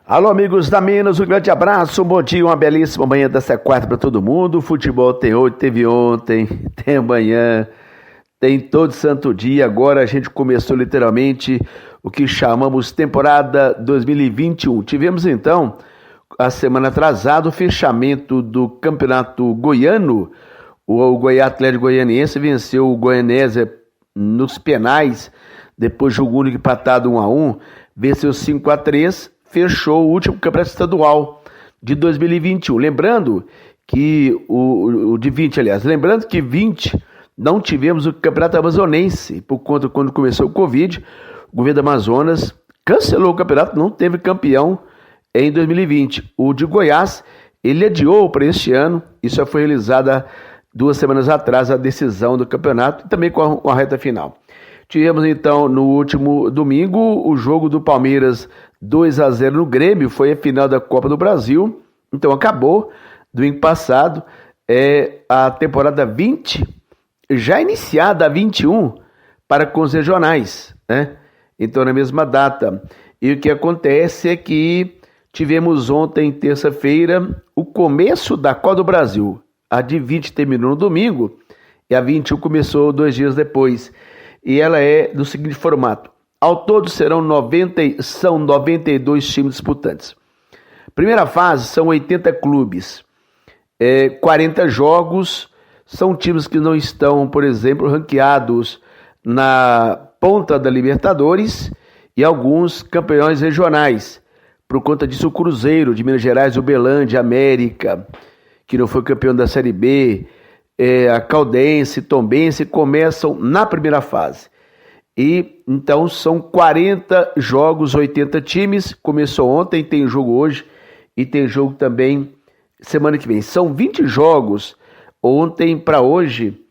Alô, amigos da Minas, um grande abraço, um bom dia, uma belíssima manhã dessa quarta para todo mundo. O futebol tem hoje, teve ontem, tem amanhã, tem todo santo dia. Agora a gente começou literalmente o que chamamos temporada 2021. Tivemos então, a semana atrasada, o fechamento do campeonato goiano. O Goiás Atlético Goianiense venceu o Goianésia nos penais, depois jogo único empatado 1-1, venceu 5-3. Fechou o último campeonato estadual de 2021. Lembrando que lembrando que 20 não tivemos o campeonato amazonense, por conta quando começou o Covid, o governo do Amazonas cancelou o campeonato, não teve campeão em 2020. O de Goiás, ele adiou para este ano, isso já foi realizada 2 semanas atrás, a decisão do campeonato, e também com a reta final. Tivemos então no último domingo o jogo do Palmeiras 2-0 no Grêmio, foi a final da Copa do Brasil, então acabou domingo passado, a temporada 20, já iniciada a 21 para com os regionais, né? Então na mesma data. E o que acontece é que tivemos ontem, terça-feira, o começo da Copa do Brasil. A de 20 terminou no domingo e a 21 começou 2 dias depois. E ela é do seguinte formato: ao todo são 92 times disputantes. Primeira fase são 80 clubes, 40 jogos, são times que não estão, por exemplo, ranqueados na ponta da Libertadores, e alguns campeões regionais. Por conta disso, o Cruzeiro de Minas Gerais, o Uberlândia, América, que não foi campeão da Série B, a Caldense, Tombense, começam na primeira fase. E então são 40 jogos, 80 times. Começou ontem, tem jogo hoje e tem jogo também semana que vem. São 20 jogos ontem para hoje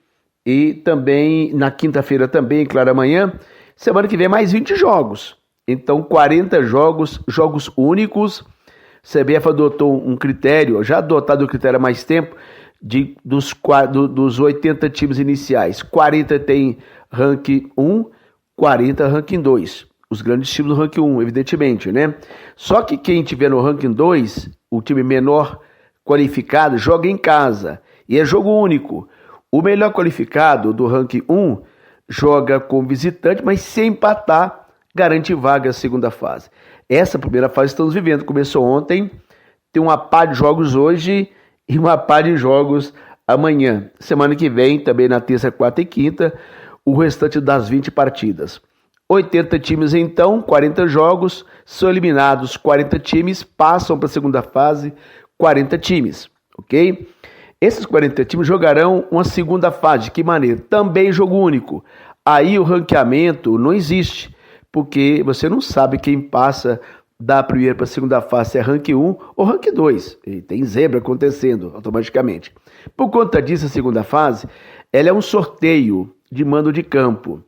e também na quinta-feira também, claro, amanhã. Semana que vem mais 20 jogos. Então 40 jogos, jogos únicos. CBF adotou um critério, já adotado o critério há mais tempo, dos 80 times iniciais. 40 tem ranking 1, 40 ranking 2. Os grandes times do ranking 1, evidentemente, né? Só que quem tiver no ranking 2, o time menor qualificado, joga em casa. E é jogo único. O melhor qualificado do ranking 1 joga como visitante, mas se empatar, garante vaga à segunda fase. Essa primeira fase estamos vivendo. Começou ontem, tem uma pá de jogos hoje e uma pá de jogos amanhã. Semana que vem, também na terça, quarta e quinta, o restante das 20 partidas. 80 times então, 40 jogos, são eliminados 40 times, passam para a segunda fase 40 times, ok? Esses 40 times jogarão uma segunda fase. De que maneira? Também jogo único. Aí o ranqueamento não existe, porque você não sabe quem passa da primeira para a segunda fase, se é ranking 1 ou ranking 2. E tem zebra acontecendo automaticamente. Por conta disso, a segunda fase, ela é um sorteio de mando de campo.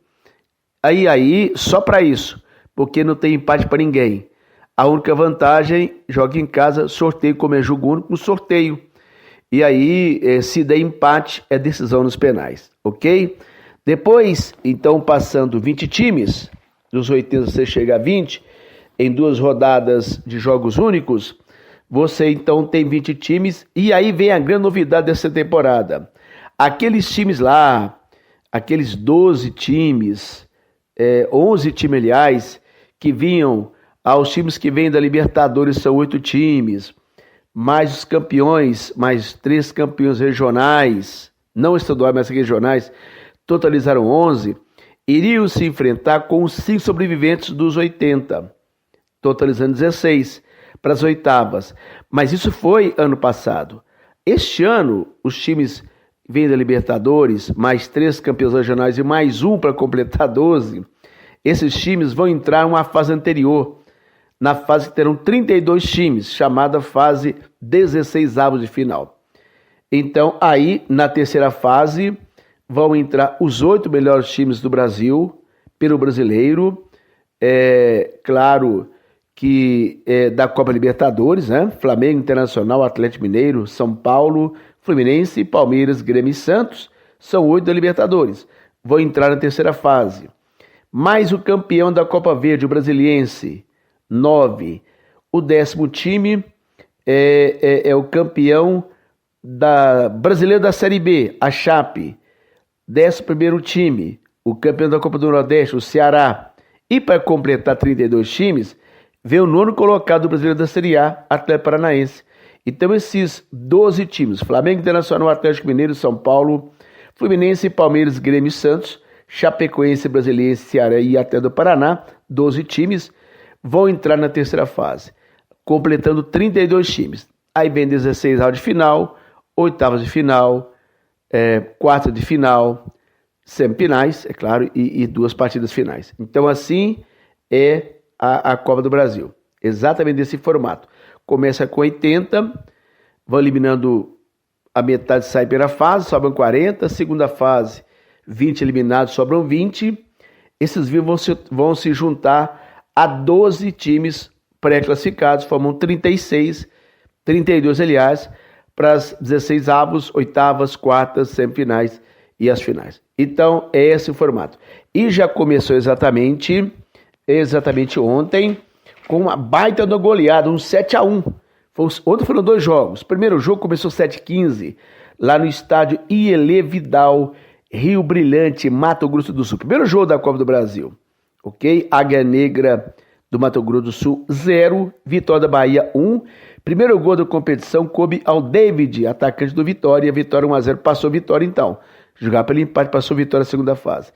Aí, só para isso, porque não tem empate para ninguém. A única vantagem, joga em casa, sorteio, como é jogo único, um sorteio. E aí, se der empate, é decisão nos penais, ok? Depois, então, passando 20 times, dos 80 você chega a 20, em 2 rodadas de jogos únicos, você então tem 20 times, e aí vem a grande novidade dessa temporada. Aqueles times lá, aqueles 12 times, 11 times, aliás, que vinham aos times que vêm da Libertadores, são 8 times, mais os campeões, mais 3 campeões regionais, não estaduais, mas regionais, totalizaram 11, iriam se enfrentar com os 5 sobreviventes dos 80, totalizando 16 para as oitavas. Mas isso foi ano passado. Este ano, os times vêm da Libertadores, mais 3 campeões regionais e mais um para completar 12, esses times vão entrar em uma fase anterior, na fase que terão 32 times, chamada fase 16avos de final. Então, aí, na terceira fase, vão entrar os 8 melhores times do Brasil, pelo brasileiro, claro que da Copa Libertadores, né? Flamengo, Internacional, Atlético Mineiro, São Paulo, Fluminense, Palmeiras, Grêmio e Santos, são 8 da Libertadores. Vão entrar na terceira fase. Mais o campeão da Copa Verde, o Brasiliense, 9. O 10º time é o campeão brasileiro da Série B, a Chape. 11º time, o campeão da Copa do Nordeste, o Ceará. E para completar 32 times, vem o 9º colocado do brasileiro da Série A, Atlético Paranaense. Então esses 12 times, Flamengo, Internacional, Atlético Mineiro, São Paulo, Fluminense, Palmeiras, Grêmio e Santos, Chapecoense, Brasiliense, Ceará e Atlético do Paraná, 12 times, vão entrar na terceira fase, completando 32 times. Aí vem 16 rounds de final, oitavas de final, quartas de final, semifinais, é claro, e 2 partidas finais. Então assim é a Copa do Brasil, exatamente desse formato. Começa com 80, vão eliminando a metade, sai pela fase, sobram 40, segunda fase, 20 eliminados, sobram 20. Esses 20 vão se juntar a 12 times pré-classificados, formam 36, 32 aliás, para as 16 avos, oitavas, quartas, semifinais e as finais. Então é esse o formato. E já começou exatamente ontem, com uma baita da goleada, um 7-1. Ontem foram 2 jogos. O primeiro jogo começou 7h15, lá no estádio Ielê Vidal, Rio Brilhante, Mato Grosso do Sul. Primeiro jogo da Copa do Brasil. Ok? Águia Negra do Mato Grosso do Sul, 0. Vitória da Bahia, 1. Primeiro gol da competição coube ao David, atacante do Vitória. Vitória 1-0, passou Vitória então. Jogar pelo empate, passou Vitória na segunda fase.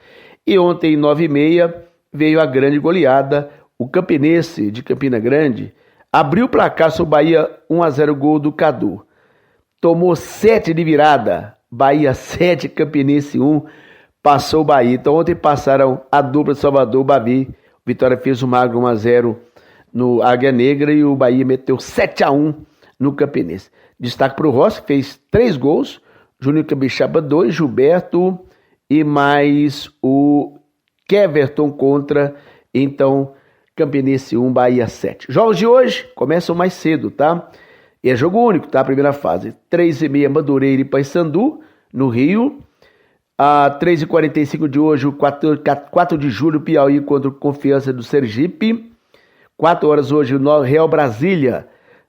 E ontem, 9h30, veio a grande goleada. O Campinense de Campina Grande abriu o placar sobre o Bahia, 1-0, gol do Cadu. Tomou 7 de virada. Bahia 7, Campinense 1. Passou o Bahia. Então ontem passaram a dupla de Salvador, o Bavi. Vitória fez o magro 1-0 no Águia Negra e o Bahia meteu 7-1 no Campinense. Destaque para o Rossi, que fez 3 gols. Júnior Cabixaba 2, Gilberto e mais o Keverton contra, então, Campinense 1, Bahia 7. Jogos de hoje começam mais cedo, tá? E é jogo único, tá? Primeira fase. 3h30, Madureira e Paysandu, no Rio. A 3h45 de hoje, o 4 de julho, Piauí contra o Confiança do Sergipe. 4 horas hoje, o Real Brasília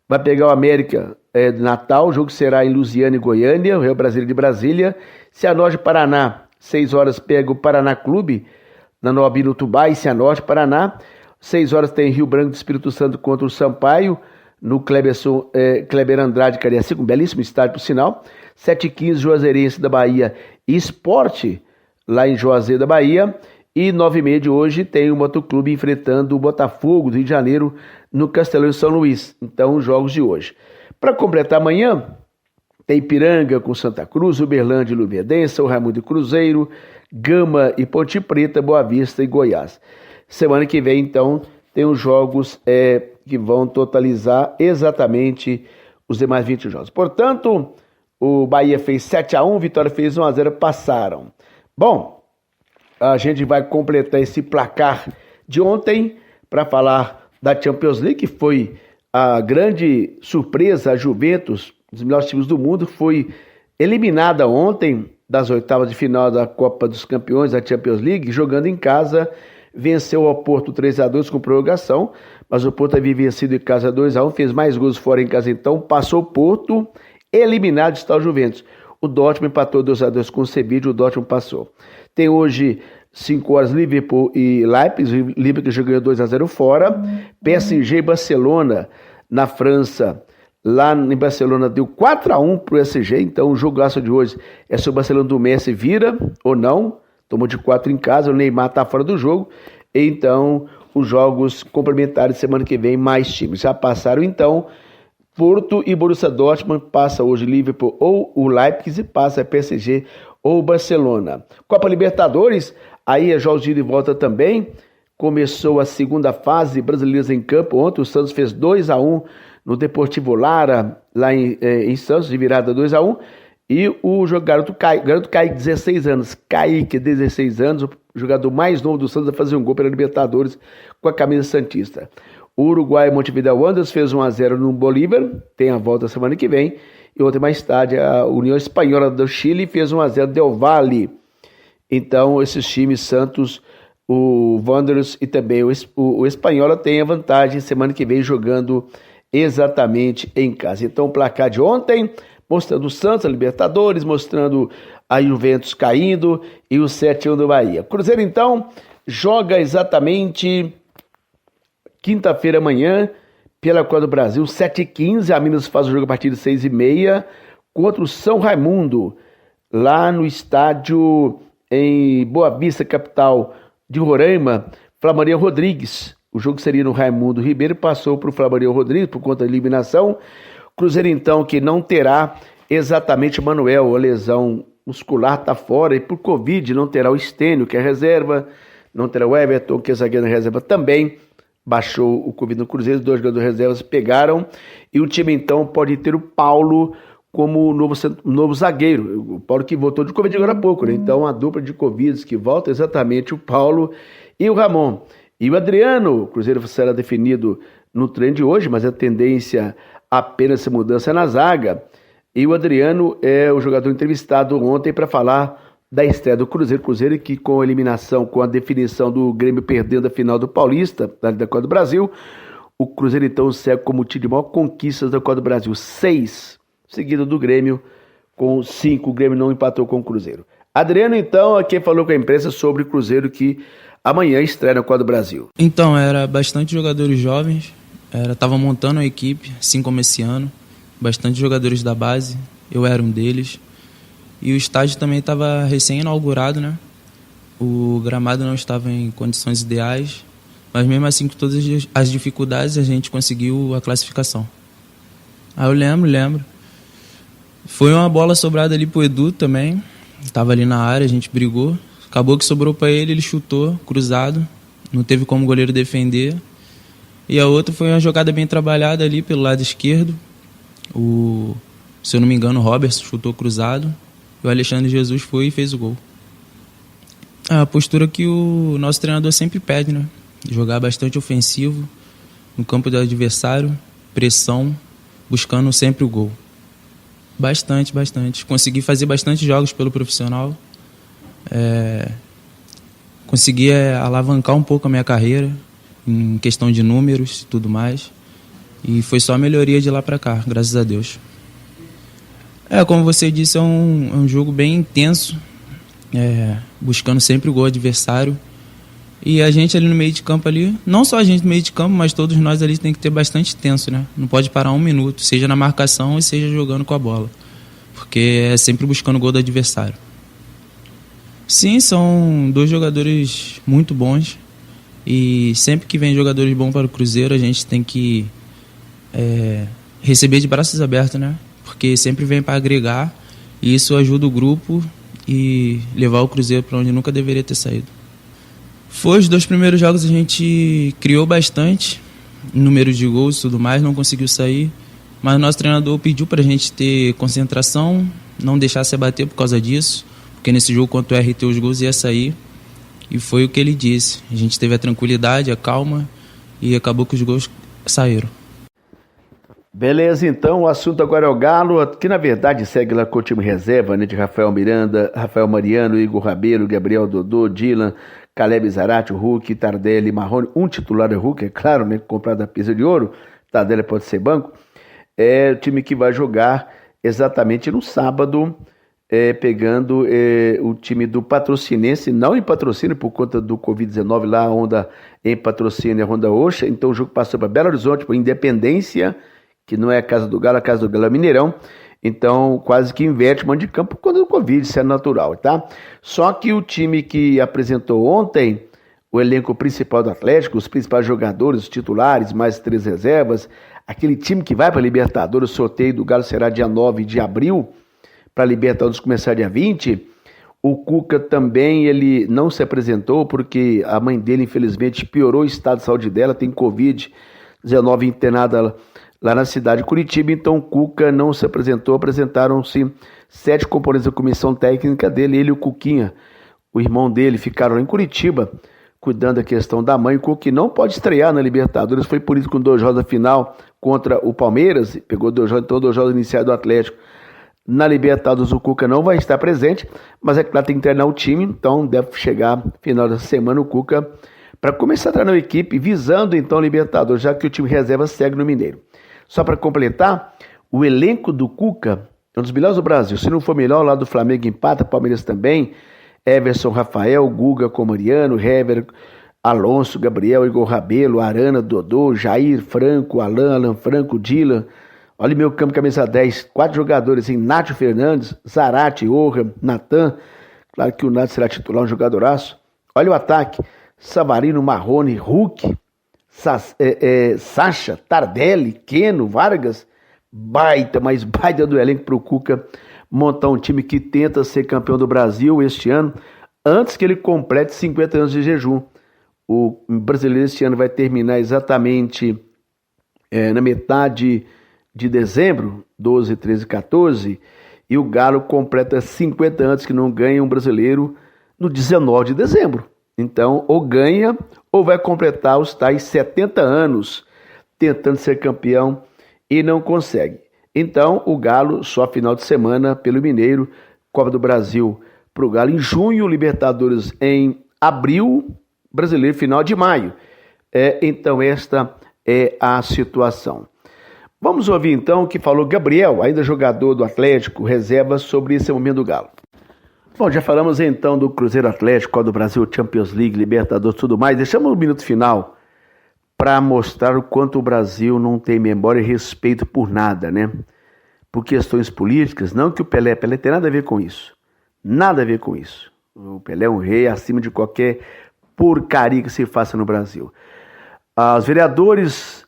vai pegar o América de Natal. O jogo será em Lusiana e Goiânia, o Real Brasília de Brasília. Cianorte, Paraná, 6 horas pega o Paraná Clube, na Noabi, no Tubá, e Cianorte, Paraná. 6 horas tem Rio Branco do Espírito Santo contra o Sampaio, no Kleber Andrade, Cariacica, um belíssimo estádio, por sinal. 7h15, Juazeirense da Bahia e Esporte, lá em Juazeiro da Bahia. E 9h30 de hoje tem o Motoclube enfrentando o Botafogo do Rio de Janeiro, no Castelão de São Luís. Então, os jogos de hoje. Para completar amanhã, tem Ipiranga com Santa Cruz, Uberlândia e Luverdense, São Raimundo e Cruzeiro, Gama e Ponte Preta, Boa Vista e Goiás. Semana que vem, então, tem os jogos que vão totalizar exatamente os demais 20 jogos. Portanto, o Bahia fez 7-1, Vitória fez 1-0, passaram. Bom, a gente vai completar esse placar de ontem para falar da Champions League, que foi a grande surpresa. A Juventus, um dos melhores times do mundo, foi eliminada ontem das oitavas de final da Copa dos Campeões da Champions League, jogando em casa. Venceu o Porto 3-2 com prorrogação, mas o Porto havia vencido em casa 2-1, fez mais gols fora em casa, então passou o Porto, eliminado está o Juventus. O Dortmund empatou 2-2 com o Sevilla, o Dortmund passou. Tem hoje 5 horas Liverpool e Leipzig, Liverpool já ganhou 2-0 fora. PSG e Barcelona na França, lá em Barcelona deu 4-1 para o PSG, então o jogaço de hoje é se o Barcelona do Messi vira ou não. Tomou de 4 em casa, o Neymar está fora do jogo. Então, os jogos complementares semana que vem, mais times. Já passaram, então, Porto e Borussia Dortmund, passa hoje Liverpool ou o Leipzig, passa PSG ou Barcelona. Copa Libertadores, aí é jogos de ida e volta também. Começou a segunda fase, brasileiros em campo. Ontem o Santos fez 2-1 no Deportivo Lara, lá em Santos, de virada 2-1. E o garoto Kaique, 16 anos, Kaique, 16 anos, o jogador mais novo do Santos a fazer um gol pela Libertadores com a camisa santista. O Uruguai Montevideo Wanderers fez 1-0 no Bolívar, tem a volta semana que vem. E ontem mais tarde a União Espanhola do Chile fez 1-0 Del Valle. Então esses times, Santos, o Wanderers e também o Espanhola tem a vantagem semana que vem jogando exatamente em casa. Então o placar de ontem, mostrando o Santos, a Libertadores, mostrando a Juventus caindo e o 7-1 do Bahia. Cruzeiro então joga exatamente quinta-feira amanhã pela Copa do Brasil, 7h15, a Minas faz o jogo a partir de 6h30 contra o São Raimundo, lá no estádio em Boa Vista, capital de Roraima, Flamaria Rodrigues. O jogo seria no Raimundo Ribeiro, passou para o Flamaria Rodrigues por conta da eliminação. Cruzeiro então que não terá exatamente o Manuel, a lesão muscular está fora, e por Covid não terá o Estênio, que é reserva, não terá o Everton, que é zagueiro na reserva também. Baixou o Covid no Cruzeiro, 2 jogadores reservas pegaram, e o time então pode ter o Paulo como novo zagueiro. O Paulo que voltou de Covid agora há pouco, né? Então a dupla de Covid que volta exatamente o Paulo e o Ramon. E o Adriano, o Cruzeiro será definido no treino de hoje, mas a tendência apenas essa mudança na zaga. E o Adriano é o jogador entrevistado ontem para falar da estreia do Cruzeiro. Cruzeiro que com a eliminação, com a definição do Grêmio perdendo a final do Paulista, da Copa do Brasil, o Cruzeiro então segue como o time de maior conquistas da Copa do Brasil, 6, seguido do Grêmio com 5, o Grêmio não empatou com o Cruzeiro. Adriano então, aqui falou com a imprensa sobre o Cruzeiro que amanhã estreia na Copa do Brasil. Então, era bastante jogadores jovens, estava montando a equipe, assim como esse ano, bastante jogadores da base, eu era um deles. E o estádio também estava recém-inaugurado, né? O gramado não estava em condições ideais, mas mesmo assim, com todas as dificuldades, a gente conseguiu a classificação. Eu lembro. Foi uma bola sobrada ali pro Edu também, estava ali na área, a gente brigou. Acabou que sobrou para ele chutou, cruzado, não teve como o goleiro defender. E a outra foi uma jogada bem trabalhada ali pelo lado esquerdo. Se eu não me engano, o Robertson chutou cruzado. O Alexandre Jesus foi e fez o gol. A postura que o nosso treinador sempre pede, né? Jogar bastante ofensivo no campo do adversário, pressão, buscando sempre o gol. Bastante. Consegui fazer bastante jogos pelo profissional. Consegui alavancar um pouco a minha carreira em questão de números e tudo mais. E foi só melhoria de lá para cá, graças a Deus. Como você disse, é um jogo bem intenso, buscando sempre o gol adversário. E a gente ali no meio de campo ali, não só a gente no meio de campo, mas todos nós ali tem que ter bastante tenso, né? Não pode parar um minuto, seja na marcação e seja jogando com a bola. Porque é sempre buscando o gol do adversário. Sim, são 2 jogadores muito bons. E sempre que vem jogadores bons para o Cruzeiro, a gente tem que receber de braços abertos, né? Porque sempre vem para agregar e isso ajuda o grupo e levar o Cruzeiro para onde nunca deveria ter saído. Foi os 2 primeiros jogos a gente criou bastante, número de gols e tudo mais, não conseguiu sair, mas o nosso treinador pediu para a gente ter concentração, não deixar se abater por causa disso, porque nesse jogo contra o RT os gols ia sair e foi o que ele disse. A gente teve a tranquilidade, a calma e acabou que os gols saíram. Beleza, então o assunto agora é o Galo, que na verdade segue lá com o time reserva, né, de Rafael Miranda, Rafael Mariano, Igor Rabelo, Gabriel Dodô, Dylan, Caleb Zarate, o Hulk, Tardelli, Marrone, um titular é o Hulk, é claro, né, comprado a pisa de ouro, Tardelli pode ser banco, é o time que vai jogar exatamente no sábado, pegando o time do Patrocinense, não em patrocínio por conta do Covid-19 lá, a onda em patrocínio é a Honda Oxa, então o jogo passou para Belo Horizonte, por Independência, que não é a casa do Galo é Mineirão, então quase que inverte o mando de campo quando o Covid, isso é natural, tá? Só que o time que apresentou ontem, o elenco principal do Atlético, os principais jogadores, os titulares, mais 3 reservas, aquele time que vai para a Libertadores, o sorteio do Galo será dia 9 de abril, para a Libertadores começar dia 20, o Cuca também, ele não se apresentou porque a mãe dele, infelizmente, piorou o estado de saúde dela, tem Covid-19 internada lá na cidade de Curitiba, então o Cuca não se apresentou, apresentaram-se 7 componentes da comissão técnica dele, ele e o Cuquinha, o irmão dele, ficaram lá em Curitiba, cuidando da questão da mãe. O Cuca não pode estrear na Libertadores, foi por isso que com 2 jogos da final contra o Palmeiras, pegou 2 jogos, então 2 jogos iniciais do Atlético, Na Libertadores o Cuca não vai estar presente, mas é claro, tem que treinar o time, então deve chegar final da semana o Cuca para começar a treinar a equipe, visando então a Libertadores, já que o time reserva segue no Mineiro. Só para completar, o elenco do Cuca é um dos melhores do Brasil. Se não for melhor, lá do Flamengo empata, Palmeiras também. Everson, Rafael, Guga, Comariano, Hever, Alonso, Gabriel, Igor Rabelo, Arana, Dodô, Jair, Franco, Alan Franco, Dylan. Olha meu campo, camisa 10, 4 jogadores, Inácio Fernandes, Zarate, Orra, Natan. Claro que o Nath será titular, um jogadoraço. Olha o ataque, Savarino, Marrone, Hulk, Sacha, Tardelli, Keno, Vargas. Baita, mas baita do elenco para o Cuca montar um time que tenta ser campeão do Brasil este ano, antes que ele complete 50 anos de jejum. O brasileiro este ano vai terminar exatamente na metade de dezembro, 12, 13, 14, e o Galo completa 50 anos que não ganha um brasileiro no 19 de dezembro. Então, ou ganha, ou vai completar os tais 70 anos tentando ser campeão e não consegue. Então, o Galo só final de semana pelo Mineiro, Copa do Brasil para o Galo em junho, Libertadores em abril, Brasileiro final de maio. Então, esta é a situação. Vamos ouvir então o que falou Gabriel, ainda jogador do Atlético, reserva sobre esse momento do Galo. Bom, já falamos então do Cruzeiro Atlético, Copa do Brasil, Champions League, Libertadores, tudo mais. Deixamos o minuto final para mostrar o quanto o Brasil não tem memória e respeito por nada, né? Por questões políticas, não que o Pelé tem nada a ver com isso. Nada a ver com isso. O Pelé é um rei acima de qualquer porcaria que se faça no Brasil. Os vereadores,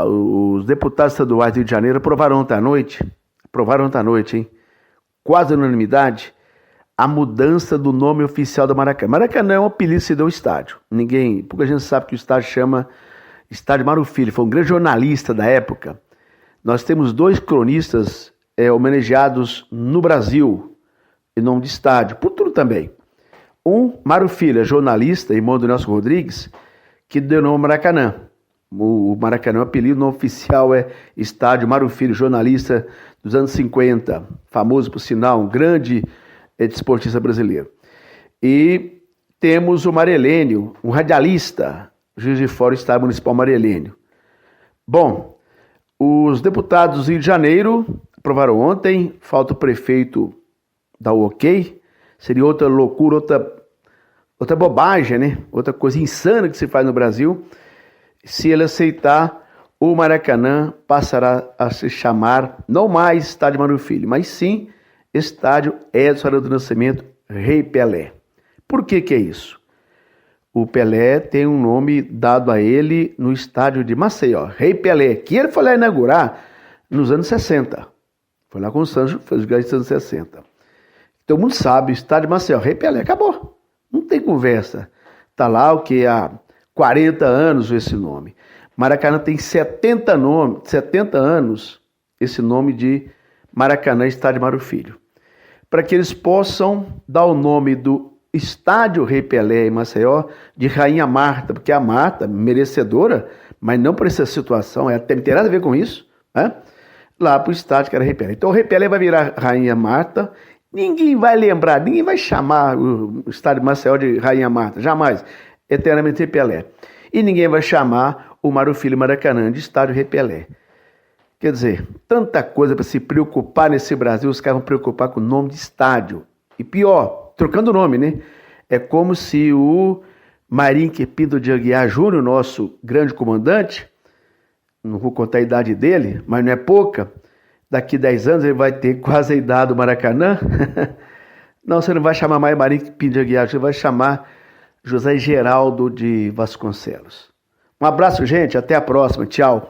os deputados estaduais do Rio de Janeiro aprovaram ontem à noite, hein? Quase unanimidade, a mudança do nome oficial do Maracanã. Maracanã é um apelido que se deu ao estádio. Pouca gente sabe que o estádio chama Estádio Mário Filho, foi um grande jornalista da época. Nós temos 2 cronistas homenageados no Brasil, em nome de estádio, por tudo também. Mário Filho, é jornalista, irmão do Nelson Rodrigues, que deu nome ao Maracanã. O Maracanã, o apelido não oficial é Estádio Mário Filho, jornalista dos anos 50, famoso por sinal, um grande desportista brasileiro. E temos o Marilênio, um radialista, Juiz de Fora, Estado Municipal Marilênio. Bom, os deputados do Rio de Janeiro aprovaram ontem, falta o prefeito dar o ok, seria outra loucura, outra bobagem, né? Outra coisa insana que se faz no Brasil. Se ele aceitar, o Maracanã passará a se chamar não mais Estádio Mário Filho, mas sim Estádio Edson Arantes do Nascimento Rei Pelé. Por que é isso? O Pelé tem um nome dado a ele no estádio de Maceió, Rei Pelé, que ele foi lá inaugurar nos anos 60. Foi lá com o Sancho, fez os grandes anos 60. Todo mundo sabe, o estádio de Maceió, Rei Pelé, acabou. Não tem conversa. Tá lá o que há 40 anos esse nome. Maracanã tem 70 anos esse nome de Maracanã, Estádio Mário Filho. Para que eles possam dar o nome do Estádio Rei Pelé em Maceió de Rainha Marta, porque a Marta, merecedora, mas não por essa situação, não tem nada a ver com isso, né? Lá para o estádio que era Rei Pelé. Então o Rei Pelé vai virar Rainha Marta, ninguém vai lembrar, ninguém vai chamar o estádio de Maceió de Rainha Marta, jamais, eternamente Rei Pelé. E ninguém vai chamar o Mário Filho Maracanã de Estádio Rei Pelé. Quer dizer, tanta coisa para se preocupar nesse Brasil, os caras vão preocupar com o nome de estádio. E pior, trocando o nome, né? É como se o Marinho Pinto de Aguiar Júnior, nosso grande comandante, não vou contar a idade dele, mas não é pouca, daqui 10 anos ele vai ter quase a idade do Maracanã. Não, você não vai chamar mais Marinho Pinto de Aguiar, você vai chamar José Geraldo de Vasconcelos. Um abraço, gente, até a próxima, tchau.